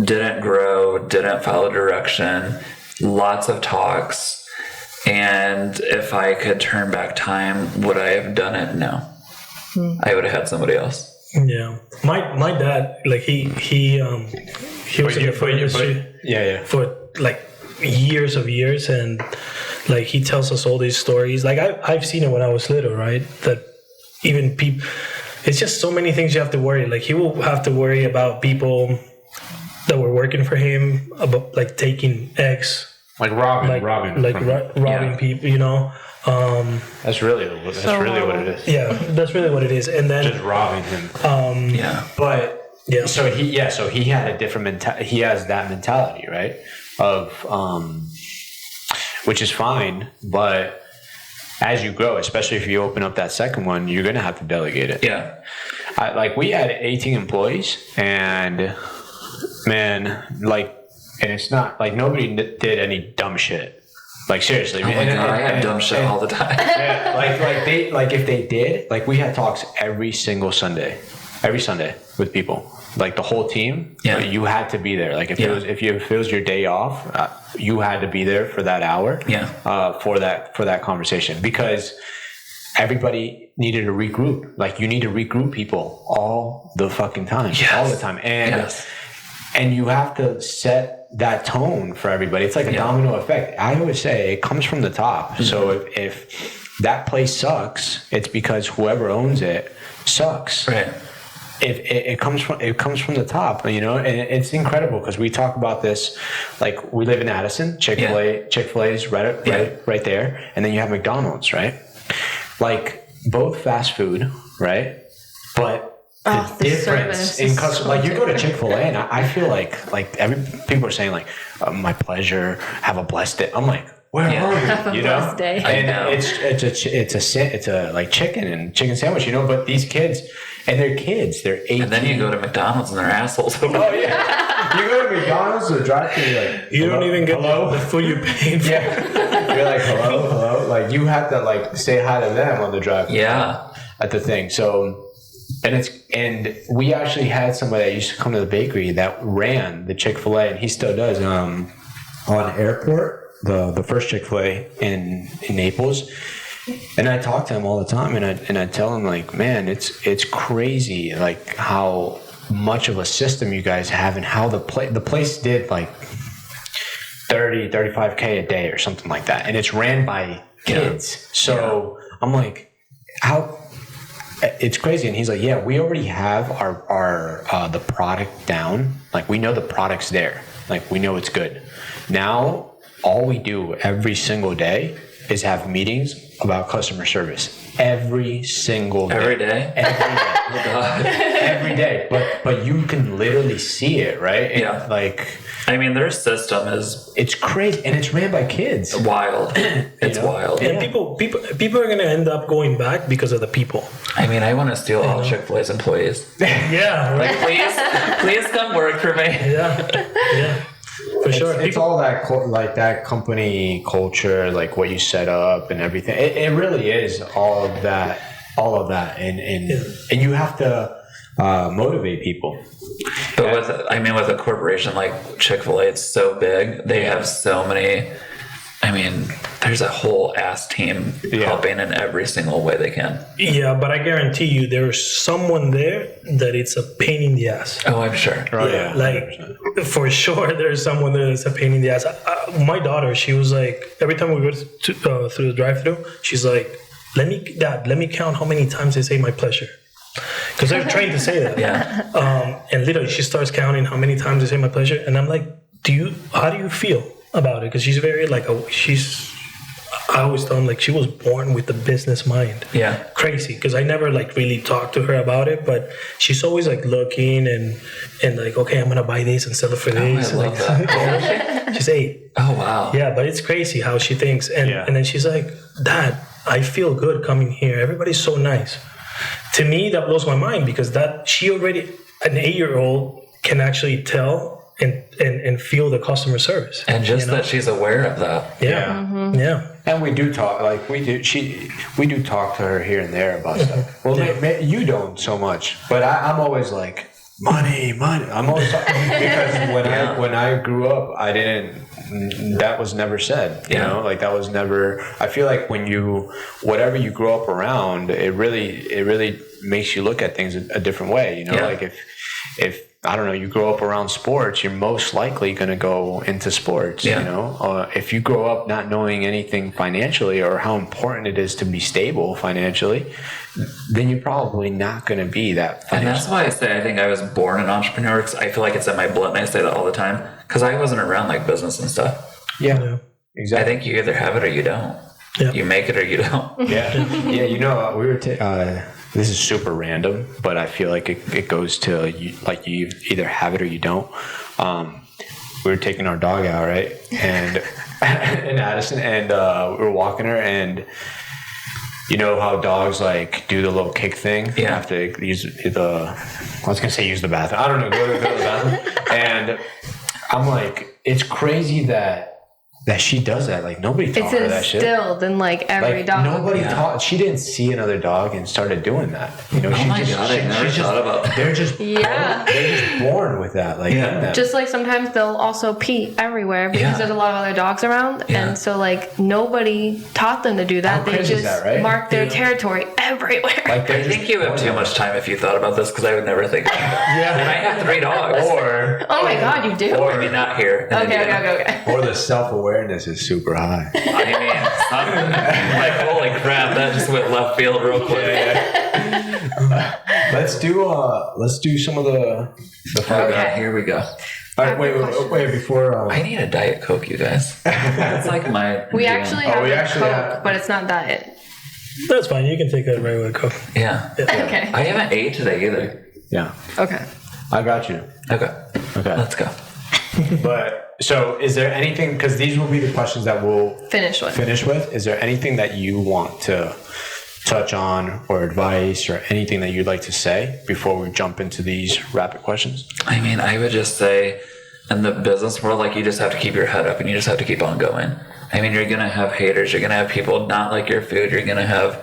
Didn't grow, didn't follow direction, lots of talks. And if I could turn back time, would I have done it? No. I would have had somebody else. Yeah. My dad, like he was in the food industry for like years, and like he tells us all these stories. Like I've seen it when I was little, right? That even people, it's just so many things you have to worry. Like he will have to worry about people that were working for him, about like taking eggs, like robbing people, you know. That's really what it is. Yeah, that's really what it is. And then just robbing him. But so he had a different he has that mentality, right? Of which is fine, but as you grow, especially if you open up that second one, you're gonna have to delegate it. Yeah. Like we had 18 employees, and man, like, and it's not like nobody did any dumb shit. Like seriously, I have dumb shit all the time. If they did, like we had talks every Sunday with people, like the whole team. Yeah, you had to be there. Like if it was your day off, you had to be there for that hour. Yeah, for that conversation, because everybody needed to regroup. Like you need to regroup people all the fucking time, all the time, and you have to set that tone for everybody. It's like a domino effect. I always say it comes from the top. Mm-hmm. So if that place sucks, it's because whoever owns it sucks. Right. If it comes from the top, you know, and it's incredible because we talk about this. Like we live in Addison, Chick-fil-A is right there, and then you have McDonald's, right? Like both fast food, right? But the difference in customer, like you go to Chick-fil-A and I feel like people are saying like, my pleasure, have a blessed day. I'm like, where are you? You know, blessed day. And it's a like chicken sandwich, you know. But these kids, and they're 18. And then you go to McDonald's and they're assholes. Oh yeah, you go to McDonald's or drive-thru, you're like, you don't even get the food you're paying for. Yeah, you're like hello, like you have to like say hi to them on the drive-thru. Yeah, at the thing. So. And we actually had somebody that used to come to the bakery that ran the Chick-fil-A, and he still does. On Airport, the first Chick-fil-A in Naples, And I talk to him all the time, and I tell him like, man, it's crazy like how much of a system you guys have, and how the place did like 35K a day or something like that, and it's ran by kids. So I'm like, how? It's crazy. And he's like, yeah, we already have our the product down. Like, we know the product's there. Like, we know it's good. Now, all we do every single day is have meetings about customer service. Every single day. Every day? Every day. Oh, God. Every day. But you can literally see it, right? And like, I mean, their system is... It's crazy. And it's ran by kids. Wild. It's wild. And people are going to end up going back because of the people. I mean, I want to steal all Chick-fil-A's employees. Yeah. Right. Like, please come work for me. Yeah. For sure. It's all that like that company culture, like what you set up and everything. It really is all of that, and you have to motivate people. But with a corporation like Chick-fil-A, it's so big. They have so many. I mean, there's a whole ass team helping in every single way they can. Yeah, but I guarantee you there's someone there that it's a pain in the ass. Oh, I'm sure. Oh, yeah. Like, 100%. For sure, there's someone that is a pain in the ass. My daughter, she was like, every time we go through the drive-thru, she's like, let me count how many times they say my pleasure. Because they're trained to say that. Yeah. And literally, she starts counting how many times they say my pleasure. And I'm like, how do you feel about it? Because she's very like, I always tell them like she was born with the business mind. Yeah. Crazy. Because I never like really talked to her about it, but she's always like looking and like, okay, I'm going to buy this and sell it for this. I love that. She's 8. Oh, wow. Yeah, but it's crazy how she thinks. And then she's like, Dad, I feel good coming here. Everybody's so nice. To me, that blows my mind because she already, an 8-year-old can actually tell and feel the customer service. And just that she's aware of that. Yeah. Mm-hmm. Yeah. And we do talk, like we do talk to her here and there about stuff. Well, you don't so much, but I'm always like, money. I'm always talking, because when I grew up, that was never said, you know, like that was never, I feel like whatever you grow up around, it really makes you look at things a different way, you know, like if I don't know, you grow up around sports, you're most likely going to go into sports, you know. If you grow up not knowing anything financially or how important it is to be stable financially, then you're probably not going to be that financial. And that's why I say I think I was born an entrepreneur, because I feel like it's in my blood, and I say that all the time, because I wasn't around like business and stuff. Yeah, exactly. I think you either have it or you don't. Yeah. You make it or you don't. Yeah. You know, we were this is super random, but I feel like it goes to you either have it or you don't. We were taking our dog out, right? And in Addison, and we were walking her, and you know how dogs like do the little kick thing? You have to use use the bathroom. I don't know, go to the bathroom. And I'm like, it's crazy that she does that. Like, nobody taught her that shit. It's instilled in like every dog. Nobody taught. She didn't see another dog and started doing that. You know, I never thought about that. They're just born with that. Like, in them. Just like sometimes they'll also pee everywhere because there's a lot of other dogs around, and so like nobody taught them to do that. They just mark their territory everywhere. Like, I think you have too much time if you thought about this, because I would never think about that. Yeah. And I have 3 dogs. Oh my God, you do? Or maybe not here. Okay. Or the self-awareness is super high. I mean, like, holy crap, that just went left field real quick. Let's do some of the Okay, here we go. All right, wait before. I need a Diet Coke, you guys. That's like my. We actually have a Coke, but it's not diet. That's fine. You can take a regular Coke. Yeah. Okay. I haven't ate today either. Yeah. Okay. I got you. Okay. Let's go. But so, is there anything? Because these will be the questions that we'll finish with. Is there anything that you want to touch on, or advice, or anything that you'd like to say before we jump into these rapid questions? I mean, I would just say, in the business world, like, you just have to keep your head up and you just have to keep on going. I mean, you're gonna have haters, you're gonna have people not like your food, you're gonna have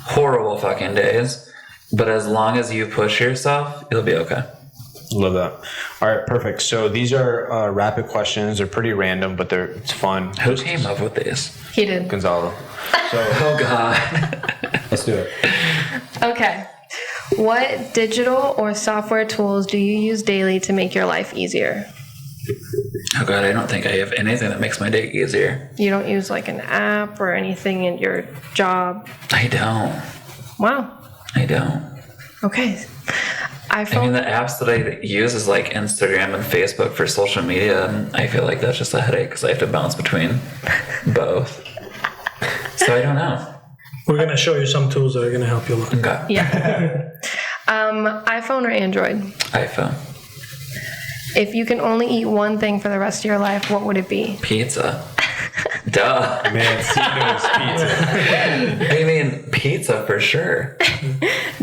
horrible fucking days, but as long as you push yourself, you'll be okay. Love that. All right, perfect. So these are rapid questions. They're pretty random, but it's fun. Who came up with these? He did. Gonzalo. So, Oh God. let's do it. Okay. What digital or software tools do you use daily to make your life easier? Oh God, I don't think I have anything that makes my day easier. You don't use like an app or anything in your job? I don't. Wow. I don't. Okay. I mean, the apps that I use is like Instagram and Facebook for social media, and I feel like that's just a headache because I have to bounce between both. So I don't know. We're going to show you some tools that are going to help you a lot. Okay. Yeah. iPhone or Android? iPhone. If you can only eat one thing for the rest of your life, what would it be? Pizza. Duh. Mancino's pizza. I mean, pizza for sure.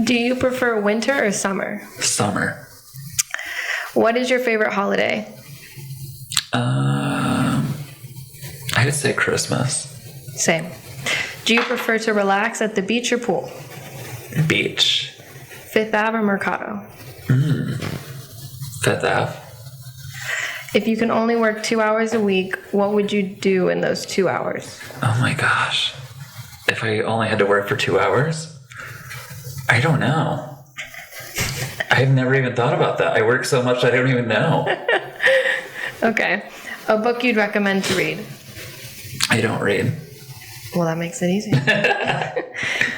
Do you prefer winter or summer? Summer. What is your favorite holiday? I would say Christmas. Same. Do you prefer to relax at the beach or pool? Beach. Fifth Ave or Mercado? Fifth Ave. If you can only work 2 hours a week, what would you do in those 2 hours? Oh my gosh. If I only had to work for 2 hours? I don't know. I've never even thought about that. I work so much I don't even know. Okay. A book you'd recommend to read? I don't read. Well, that makes it easy.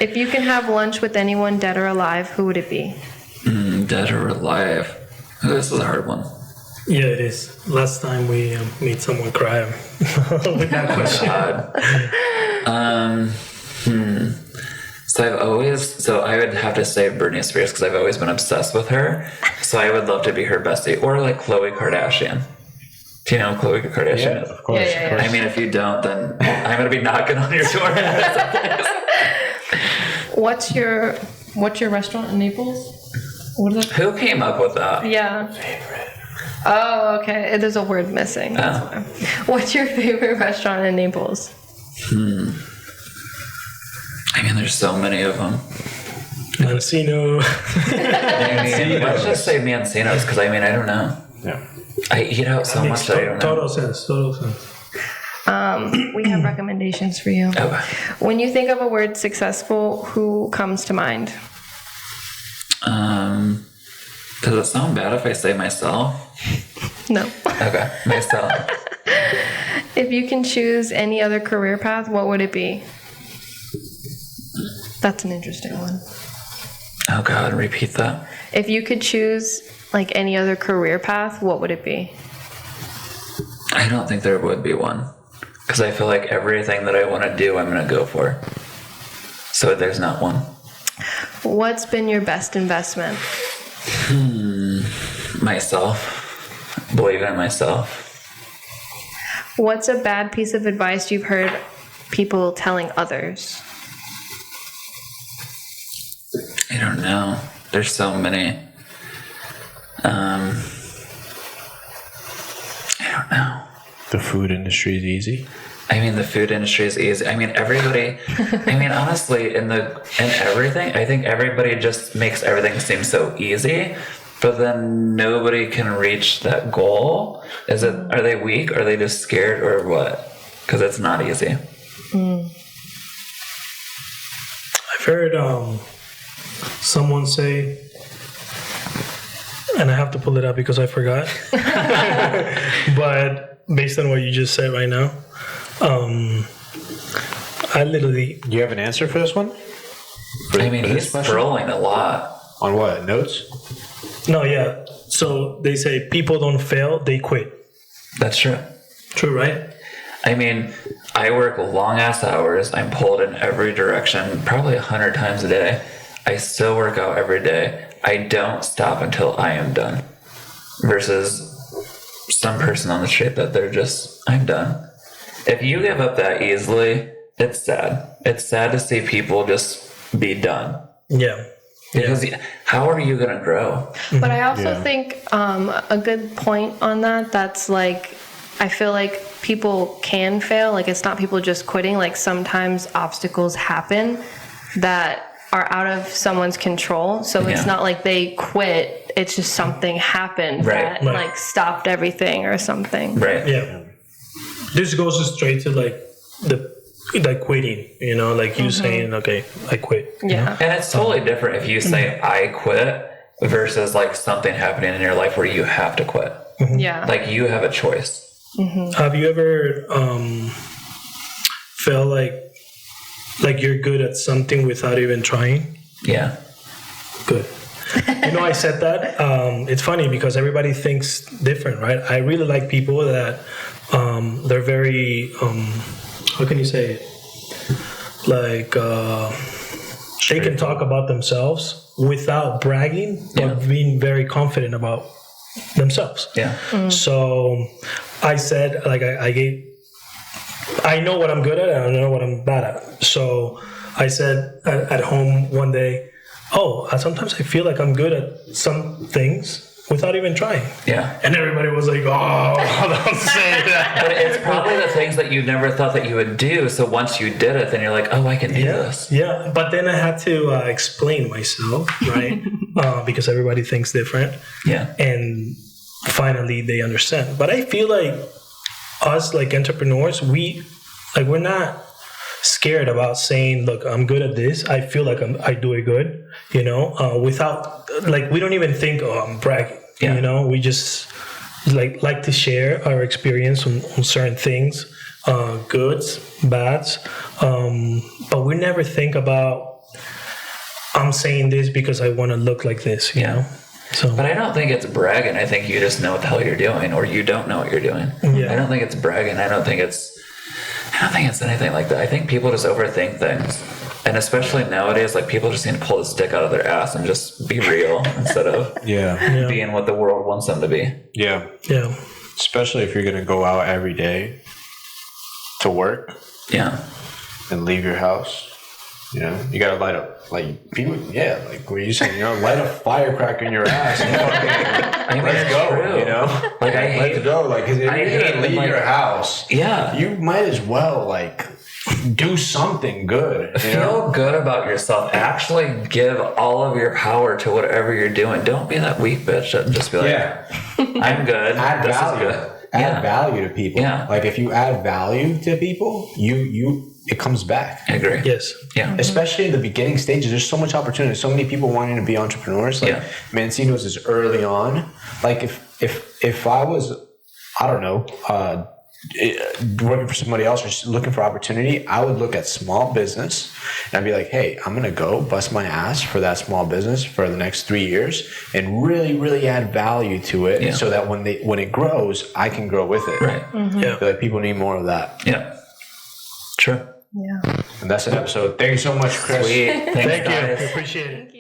If you can have lunch with anyone dead or alive, who would it be? Dead or alive? This is a hard one. Yeah, it is. Last time we made someone cry with that question. So I would have to say Britney Spears because I've always been obsessed with her. So I would love to be her bestie, or like Khloe Kardashian. Do you know who Khloe Kardashian is? Of course. Yeah. I mean, if you don't, then I'm gonna be knocking on your door. What's your restaurant in Naples? What is it? Who came up with that? Yeah. Oh, okay. There's a word missing. That's why. What's your favorite restaurant in Naples? I mean, there's so many of them. Mancino. Let's just say Mancinos because I mean, I don't know. Yeah. I eat out so much that I don't know. Total sense. We have recommendations for you. Okay. When you think of a word successful, who comes to mind? Does it sound bad if I say myself? No. Okay, myself. If you can choose any other career path, what would it be? That's an interesting one. Oh God, repeat that. If you could choose like any other career path, what would it be? I don't think there would be one. Because I feel like everything that I want to do, I'm going to go for. So there's not one. What's been your best investment? Myself. Believing in myself. What's a bad piece of advice you've heard people telling others? I don't know. There's so many. I don't know. The food industry is easy. I mean, the food industry is easy. I mean, everybody. I mean, honestly, in everything, I think everybody just makes everything seem so easy, but then nobody can reach that goal. Are they weak? Are they just scared, or what? Because it's not easy. I've heard someone say, and I have to pull it up because I forgot. But based on what you just said right now, I literally... Do you have an answer for this one? I mean, he's scrolling a lot. On what? Notes? No, yeah. So they say people don't fail, they quit. That's true. True, right? I mean, I work long ass hours. I'm pulled in every direction, probably 100 times a day. I still work out every day. I don't stop until I am done. Versus some person on the street that they're just, I'm done. If you give up that easily, it's sad. It's sad to see people just be done. Yeah. Because how are you going to grow? But I also think a good point on that's like, I feel like people can fail. Like, it's not people just quitting. Like, sometimes obstacles happen that are out of someone's control. So it's not like they quit it's just something happened Right. that like stopped everything or something. Right. Yeah. This goes straight to like quitting, you know, like you saying, okay, I quit. Yeah. And it's totally different if you say I quit versus like something happening in your life where you have to quit. Yeah. Like you have a choice. Have you ever felt like you're good at something without even trying? Yeah. Good. You know, I said that. It's funny because everybody thinks different, right? I really like people that they're very, how can you say it? Like, they can talk about themselves without bragging, but being very confident about themselves. Yeah. So I said, like, I know what I'm good at and I know what I'm bad at. So I said at home one day, sometimes I feel like I'm good at some things without even trying. Yeah. And everybody was like, don't say that. But it's probably the things that you never thought that you would do. So once you did it, then you're like, I can do this. Yeah. But then I had to explain myself, right? Because everybody thinks different. Yeah. And finally they understand. But I feel like us, like entrepreneurs, we're not scared about saying, look, I'm good at this. I feel like I do it good, you know, without, like, we don't even think, I'm bragging, you know, we just like to share our experience on certain things, goods, bads. But we never think about, I'm saying this because I want to look like this, you know? So, but I don't think it's bragging. I think you just know what the hell you're doing, or you don't know what you're doing. Yeah. I don't think it's bragging. I don't think it's anything like that. I think people just overthink things. And especially nowadays, like, people just need to pull the stick out of their ass and just be real instead of being what the world wants them to be. Yeah. Yeah. Especially if you're going to go out every day to work. Yeah. And leave your house. You know, you got to light up, like, people, like what you saying, you know, light a firecracker in your ass and fucking, let's go, true. you know? Like, I hate let's go. Like, if you're going to leave your house, yeah, you might as well, like, do something good. You Feel good about yourself. Actually give all of your power to whatever you're doing. Don't be that weak bitch and just be like, I'm good. Add this value. is good. Add value to people. Yeah. Like, if you add value to people, it comes back. I agree. Yes. Yeah. Especially in the beginning stages, there's so much opportunity. So many people wanting to be entrepreneurs. Like, Mancinos is early on. Like, if I was, I don't know, working for somebody else or just looking for opportunity, I would look at small business and I'd be like, hey, I'm going to go bust my ass for that small business for the next 3 years and really, really add value to it so that when it grows, I can grow with it. Right. Mm-hmm. Yeah. I feel like people need more of that. Yeah. True. Yeah. And that's an episode. Thank you so much, Chris. Sweet. Thanks, Thank you. guys. I appreciate it.